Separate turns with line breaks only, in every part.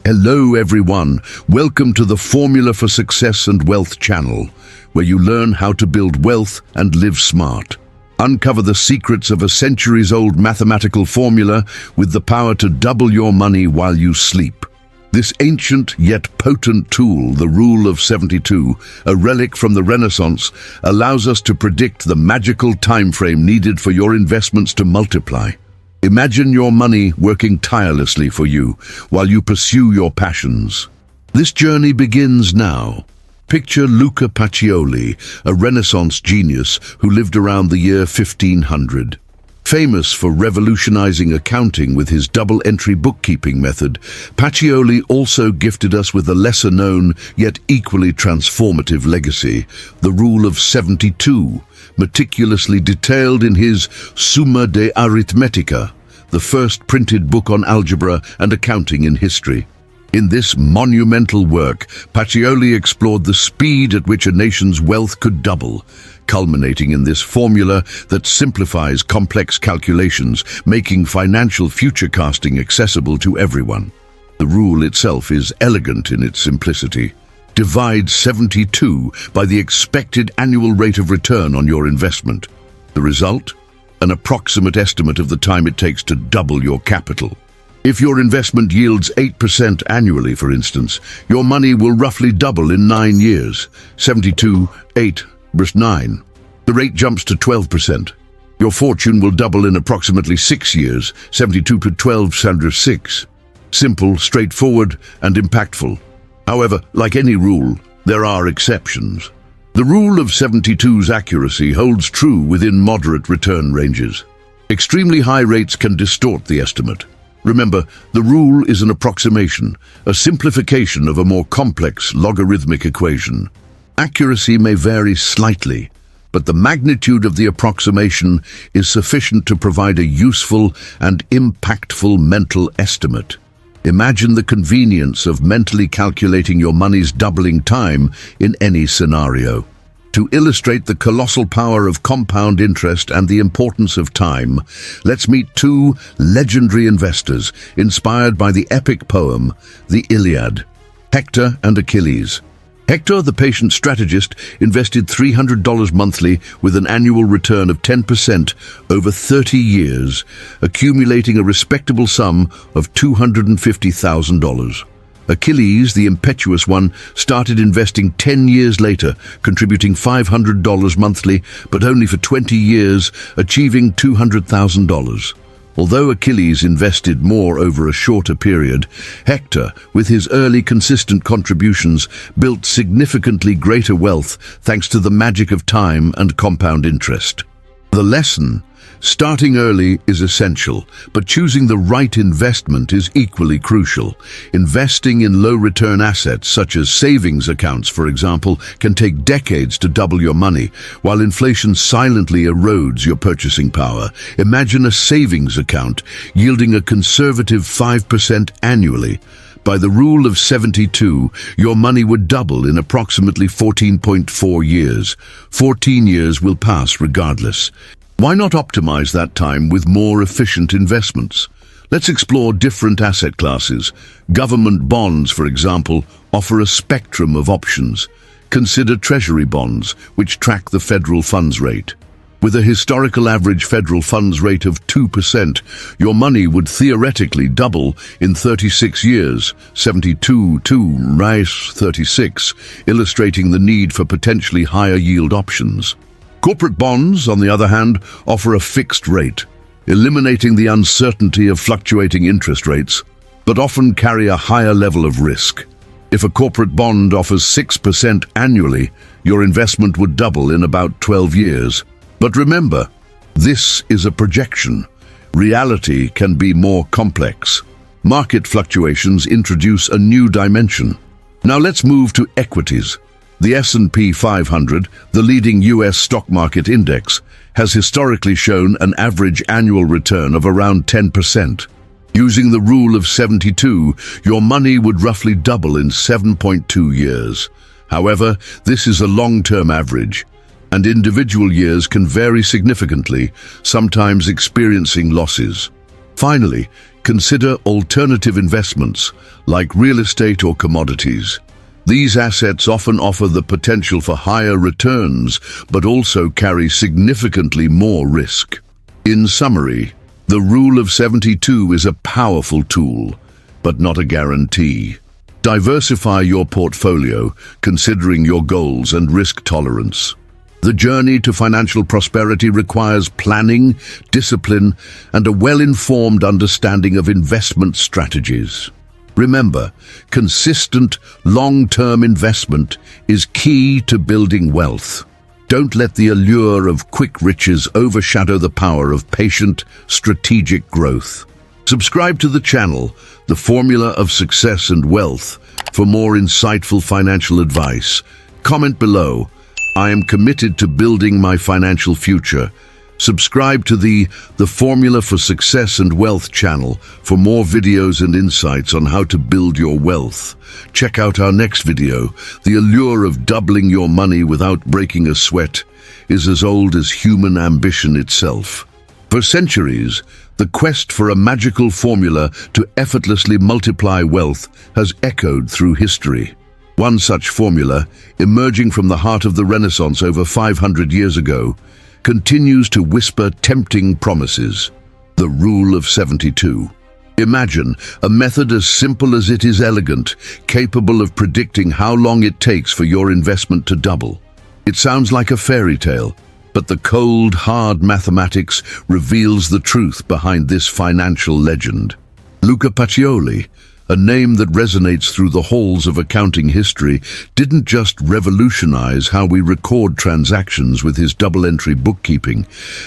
Hello everyone, welcome to the Formula for Success and Wealth channel, where you learn how to build wealth and live smart. Uncover the secrets of a centuries-old mathematical formula with the power to double your money while you sleep. This ancient yet potent tool, the Rule of 72, a relic from the Renaissance, allows us to predict the magical time frame needed for your investments to multiply. Imagine your money working tirelessly for you while you pursue your passions. This journey begins now. Picture Luca Pacioli, a Renaissance genius who lived around the year 1500. Famous for revolutionizing accounting with his double-entry bookkeeping method, Pacioli also gifted us with a lesser-known yet equally transformative legacy, the Rule of 72, meticulously detailed in his Summa de Arithmetica, the first printed book on algebra and accounting in history. In this monumental work, Pacioli explored the speed at which a nation's wealth could double, culminating in this formula that simplifies complex calculations, making financial future-casting accessible to everyone. The rule itself is elegant in its simplicity. Divide 72 by the expected annual rate of return on your investment. The result? An approximate estimate of the time it takes to double your capital. If your investment yields 8% annually, for instance, your money will roughly double in 9 years. 72, 8, verse 9. The rate jumps to 12%. Your fortune will double in approximately 6 years. 72 to 12, 6. Simple, straightforward, and impactful. However, like any rule, there are exceptions. The Rule of 72's accuracy holds true within moderate return ranges. Extremely high rates can distort the estimate. Remember, the rule is an approximation, a simplification of a more complex logarithmic equation. Accuracy may vary slightly, but the magnitude of the approximation is sufficient to provide a useful and impactful mental estimate. Imagine the convenience of mentally calculating your money's doubling time in any scenario. To illustrate the colossal power of compound interest and the importance of time, let's meet two legendary investors inspired by the epic poem, the Iliad, Hector and Achilles. Hector, the patient strategist, invested $300 monthly with an annual return of 10% over 30 years, accumulating a respectable sum of $250,000. Achilles, the impetuous one, started investing 10 years later, contributing $500 monthly, but only for 20 years, achieving $200,000. Although Achilles invested more over a shorter period, Hector, with his early consistent contributions, built significantly greater wealth thanks to the magic of time and compound interest. The lesson: starting early is essential, but choosing the right investment is equally crucial. Investing in low-return assets, such as savings accounts, for example, can take decades to double your money, while inflation silently erodes your purchasing power. Imagine a savings account yielding a conservative 5% annually. By the Rule of 72, your money would double in approximately 14.4 years. 14 years will pass regardless. Why not optimize that time with more efficient investments? Let's explore different asset classes. Government bonds, for example, offer a spectrum of options. Consider treasury bonds, which track the federal funds rate. With a historical average federal funds rate of 2%, your money would theoretically double in 36 years, 72 to 36, illustrating the need for potentially higher yield options. Corporate bonds, on the other hand, offer a fixed rate, eliminating the uncertainty of fluctuating interest rates, but often carry a higher level of risk. If a corporate bond offers 6% annually, your investment would double in about 12 years. But remember, this is a projection. Reality can be more complex. Market fluctuations introduce a new dimension. Now let's move to equities. The S&P 500, the leading US stock market index, has historically shown an average annual return of around 10%. Using the Rule of 72, your money would roughly double in 7.2 years. However, this is a long-term average, and individual years can vary significantly, sometimes experiencing losses. Finally, consider alternative investments like real estate or commodities. These assets often offer the potential for higher returns, but also carry significantly more risk. In summary, the Rule of 72 is a powerful tool, but not a guarantee. Diversify your portfolio, considering your goals and risk tolerance. The journey to financial prosperity requires planning, discipline, and a well-informed understanding of investment strategies. Remember, consistent, long-term investment is key to building wealth. Don't let the allure of quick riches overshadow the power of patient, strategic growth. Subscribe to the channel, The Formula of Success and Wealth, for more insightful financial advice. Comment below, I am committed to building my financial future. Subscribe to the Formula for Success and Wealth channel for more videos and insights on how to build your wealth. Check out our next video. The allure of doubling your money without breaking a sweat is as old as human ambition itself. For centuries, the quest for a magical formula to effortlessly multiply wealth has echoed through history. One such formula, emerging from the heart of the Renaissance over 500 years ago, continues to whisper tempting promises: the Rule of 72. Imagine a method as simple as it is elegant, capable of predicting how long it takes for your investment to double. It sounds like a fairy tale, but the cold, hard mathematics reveals the truth behind this financial legend. Luca Pacioli, a name that resonates through the halls of accounting history, didn't just revolutionize how we record transactions with his double-entry bookkeeping.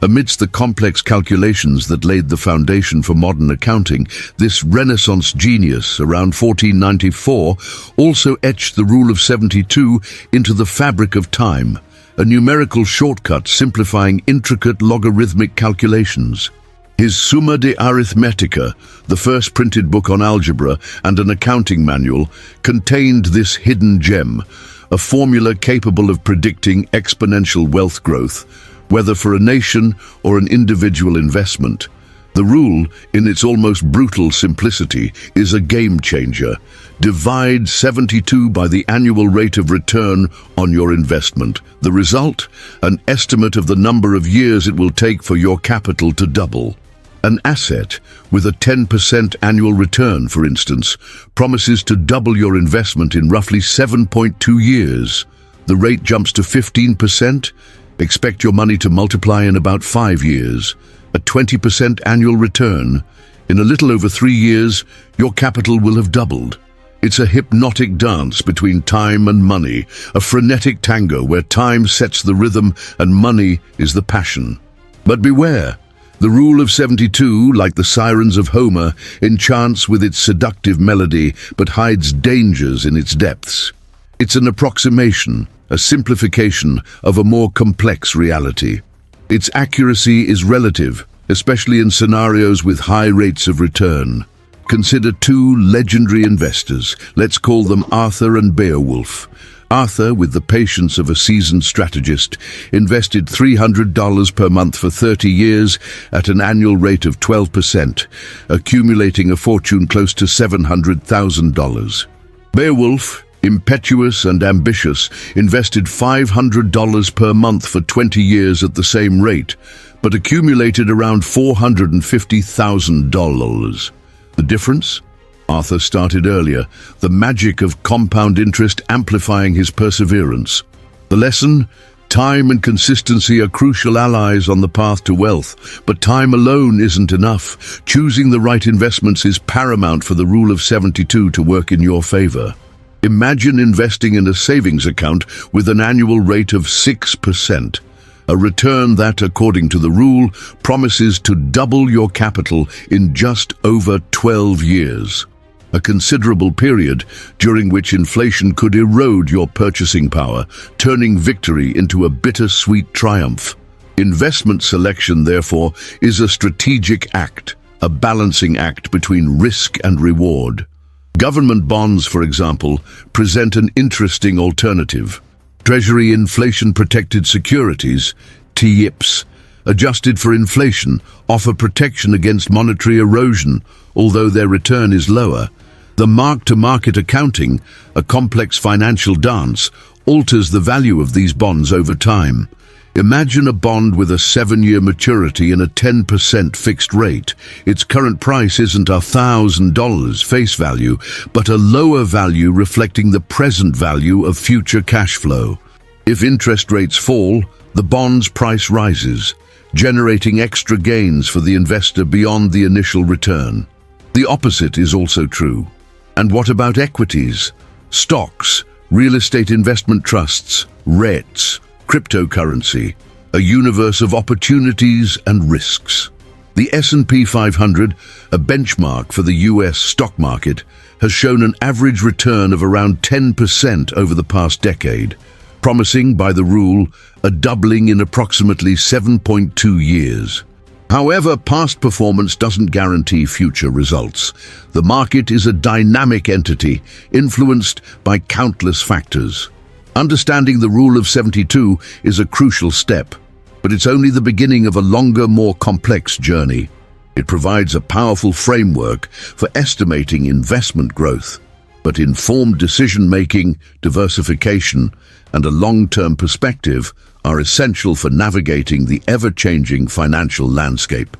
Amidst the complex calculations that laid the foundation for modern accounting, this Renaissance genius, around 1494, also etched the Rule of 72 into the fabric of time, a numerical shortcut simplifying intricate logarithmic calculations. His Summa de Arithmetica, the first printed book on algebra and an accounting manual, contained this hidden gem, a formula capable of predicting exponential wealth growth, whether for a nation or an individual investment. The rule, in its almost brutal simplicity, is a game changer. Divide 72 by the annual rate of return on your investment. The result? An estimate of the number of years it will take for your capital to double. An asset with a 10% annual return, for instance, promises to double your investment in roughly 7.2 years. The rate jumps to 15%. Expect your money to multiply in about 5 years. A 20% annual return. In a little over 3 years, your capital will have doubled. It's a hypnotic dance between time and money, a frenetic tango where time sets the rhythm and money is the passion. But beware. The Rule of 72, like the sirens of Homer, enchants with its seductive melody but hides dangers in its depths. It's an approximation, a simplification of a more complex reality. Its accuracy is relative, especially in scenarios with high rates of return. Consider two legendary investors. Let's call them Arthur and Beowulf. Arthur, with the patience of a seasoned strategist, invested $300 per month for 30 years at an annual rate of 12%, accumulating a fortune close to $700,000. Beowulf, impetuous and ambitious, invested $500 per month for 20 years at the same rate, but accumulated around $450,000. The difference? Arthur started earlier, the magic of compound interest amplifying his perseverance. The lesson? Time and consistency are crucial allies on the path to wealth, but time alone isn't enough. Choosing the right investments is paramount for the Rule of 72 to work in your favor. Imagine investing in a savings account with an annual rate of 6%. A return that, according to the rule, promises to double your capital in just over 12 years. A considerable period during which inflation could erode your purchasing power, turning victory into a bittersweet triumph. Investment selection, therefore, is a strategic act, a balancing act between risk and reward. Government bonds, for example, present an interesting alternative. Treasury inflation-protected securities, TIPS, adjusted for inflation, offer protection against monetary erosion, although their return is lower. The mark-to-market accounting, a complex financial dance, alters the value of these bonds over time. Imagine a bond with a 7-year maturity and a 10% fixed rate. Its current price isn't $1,000 face value, but a lower value reflecting the present value of future cash flow. If interest rates fall, the bond's price rises, generating extra gains for the investor beyond the initial return. The opposite is also true. And what about equities? Stocks, real estate investment trusts, REITs, cryptocurrency, a universe of opportunities and risks. The S&P 500, a benchmark for the US stock market, has shown an average return of around 10% over the past decade, promising, by the rule, a doubling in approximately 7.2 years. However, past performance doesn't guarantee future results. The market is a dynamic entity, influenced by countless factors. Understanding the Rule of 72 is a crucial step, but it's only the beginning of a longer, more complex journey. It provides a powerful framework for estimating investment growth, but informed decision-making, diversification, and a long-term perspective are essential for navigating the ever-changing financial landscape.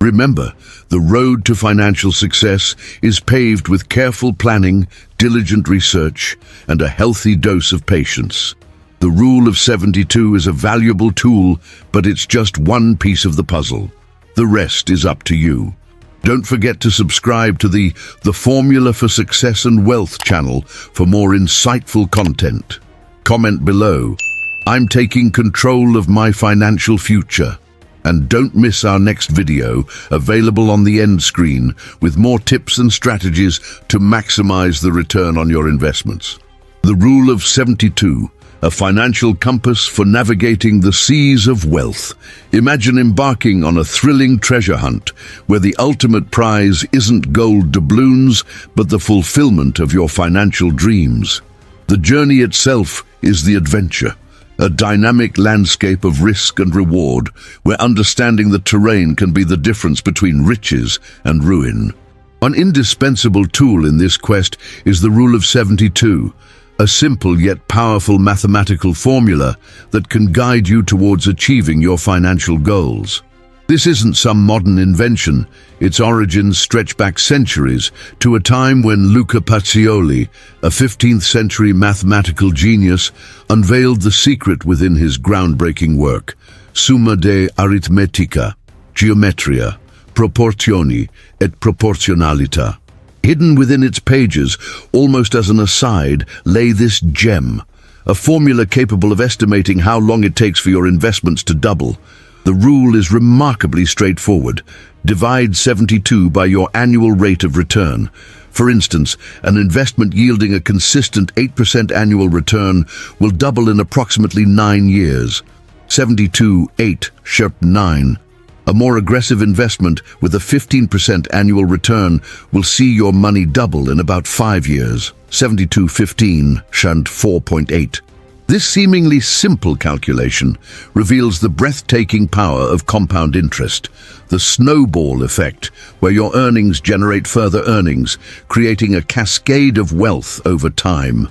Remember, the road to financial success is paved with careful planning, diligent research, and a healthy dose of patience. The Rule of 72 is a valuable tool, but it's just one piece of the puzzle. The rest is up to you. Don't forget to subscribe to the Formula for Success and Wealth channel for more insightful content. Comment below, "I'm taking control of my financial future." And don't miss our next video, available on the end screen, with more tips and strategies to maximize the return on your investments. The Rule of 72, a financial compass for navigating the seas of wealth. Imagine embarking on a thrilling treasure hunt, where the ultimate prize isn't gold doubloons, but the fulfillment of your financial dreams. The journey itself is the adventure, a dynamic landscape of risk and reward, where understanding the terrain can be the difference between riches and ruin. An indispensable tool in this quest is the Rule of 72, a simple yet powerful mathematical formula that can guide you towards achieving your financial goals. This isn't some modern invention. Its origins stretch back centuries to a time when Luca Pacioli, a 15th century mathematical genius, unveiled the secret within his groundbreaking work, Summa de Arithmetica, Geometria, Proportioni et Proporzionalità. Hidden within its pages, almost as an aside, lay this gem, a formula capable of estimating how long it takes for your investments to double. The rule is remarkably straightforward. Divide 72 by your annual rate of return. For instance, an investment yielding a consistent 8% annual return will double in approximately 9 years. 72, 8, sharp 9. A more aggressive investment with a 15% annual return will see your money double in about 5 years. 72, 15, shunt 4.8. This seemingly simple calculation reveals the breathtaking power of compound interest, the snowball effect, where your earnings generate further earnings, creating a cascade of wealth over time.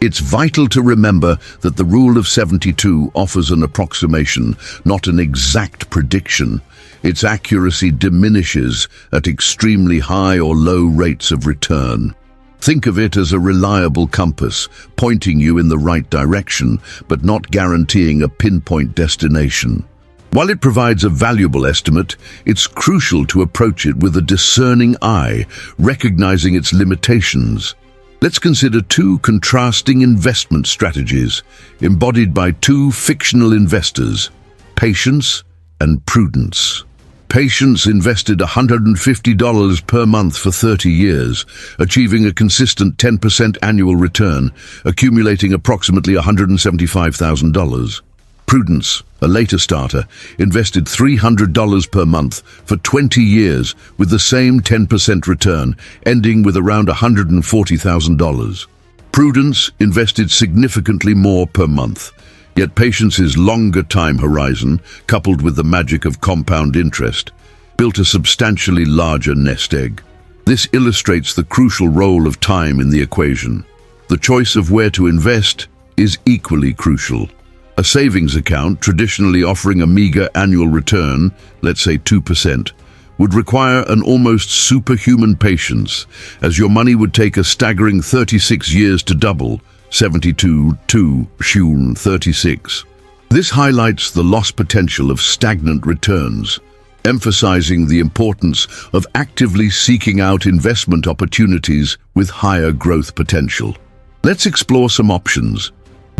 It's vital to remember that the Rule of 72 offers an approximation, not an exact prediction. Its accuracy diminishes at extremely high or low rates of return. Think of it as a reliable compass, pointing you in the right direction, but not guaranteeing a pinpoint destination. While it provides a valuable estimate, it's crucial to approach it with a discerning eye, recognizing its limitations. Let's consider two contrasting investment strategies, embodied by two fictional investors, Patience and Prudence. Patience invested $150 per month for 30 years, achieving a consistent 10% annual return, accumulating approximately $175,000. Prudence, a later starter, invested $300 per month for 20 years with the same 10% return, ending with around $140,000. Prudence invested significantly more per month, Yet patience's longer time horizon, coupled with the magic of compound interest, built a substantially larger nest egg. This illustrates the crucial role of time in the equation. The choice of where to invest is equally crucial. A savings account, traditionally offering a meager annual return, let's say 2%, would require an almost superhuman patience, as your money would take a staggering 36 years to double, 72 to 36. This highlights the lost potential of stagnant returns, emphasizing the importance of actively seeking out investment opportunities with higher growth potential. Let's explore some options.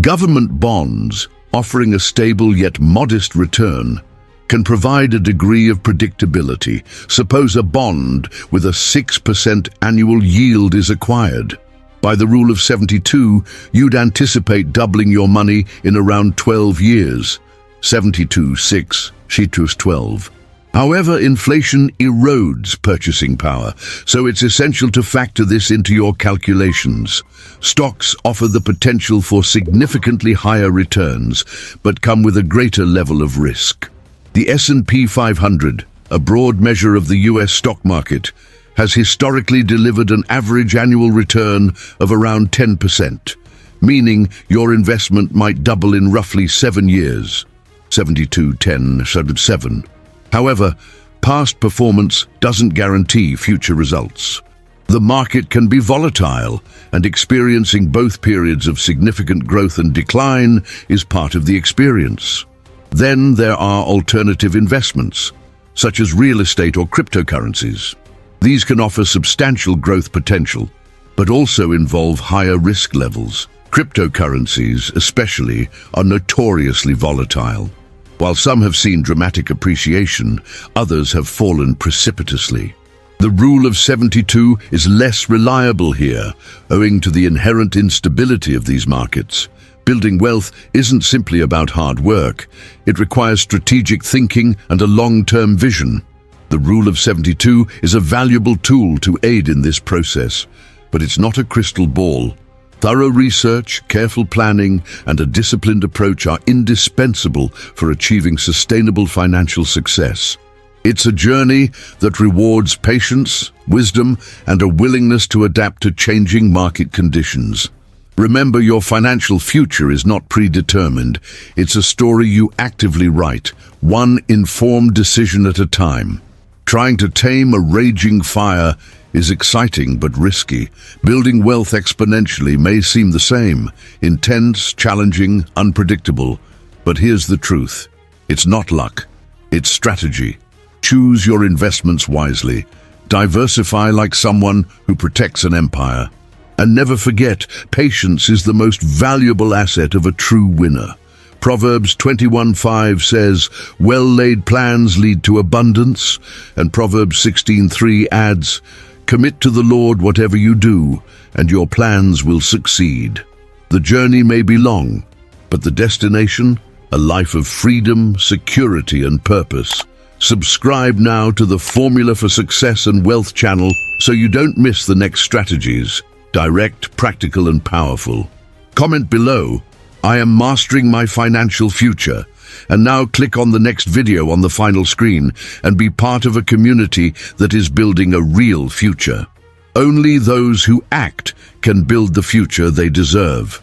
Government bonds, offering a stable yet modest return, can provide a degree of predictability. Suppose a bond with a 6% annual yield is acquired. By the rule of 72, you'd anticipate doubling your money in around 12 years. 72/6, Sheetus 12. However, inflation erodes purchasing power, so it's essential to factor this into your calculations. Stocks offer the potential for significantly higher returns, but come with a greater level of risk. The S&P 500, a broad measure of the US stock market, has historically delivered an average annual return of around 10%, meaning your investment might double in roughly 7 years. 72/10/7. However, past performance doesn't guarantee future results. The market can be volatile, and experiencing both periods of significant growth and decline is part of the experience. Then there are alternative investments, such as real estate or cryptocurrencies. These can offer substantial growth potential, but also involve higher risk levels. Cryptocurrencies, especially, are notoriously volatile. While some have seen dramatic appreciation, others have fallen precipitously. The rule of 72 is less reliable here, owing to the inherent instability of these markets. Building wealth isn't simply about hard work. It requires strategic thinking and a long-term vision. The rule of 72 is a valuable tool to aid in this process, but it's not a crystal ball. Thorough research, careful planning, and a disciplined approach are indispensable for achieving sustainable financial success. It's a journey that rewards patience, wisdom, and a willingness to adapt to changing market conditions. Remember, your financial future is not predetermined. It's a story you actively write, one informed decision at a time. Trying to tame a raging fire is exciting but risky. Building wealth exponentially may seem the same, intense, challenging, unpredictable. But here's the truth. It's not luck. It's strategy. Choose your investments wisely. Diversify like someone who protects an empire. And never forget, patience is the most valuable asset of a true winner. Proverbs 21:5 says, "Well-laid plans lead to abundance," and Proverbs 16:3 adds, "Commit to the Lord whatever you do, and your plans will succeed." The journey may be long, but the destination, a life of freedom, security, and purpose. Subscribe now to the Formula for Success and Wealth channel so you don't miss the next strategies. Direct, practical, and powerful. Comment below, "I am mastering my financial future," and now click on the next video on the final screen and be part of a community that is building a real future. Only those who act can build the future they deserve.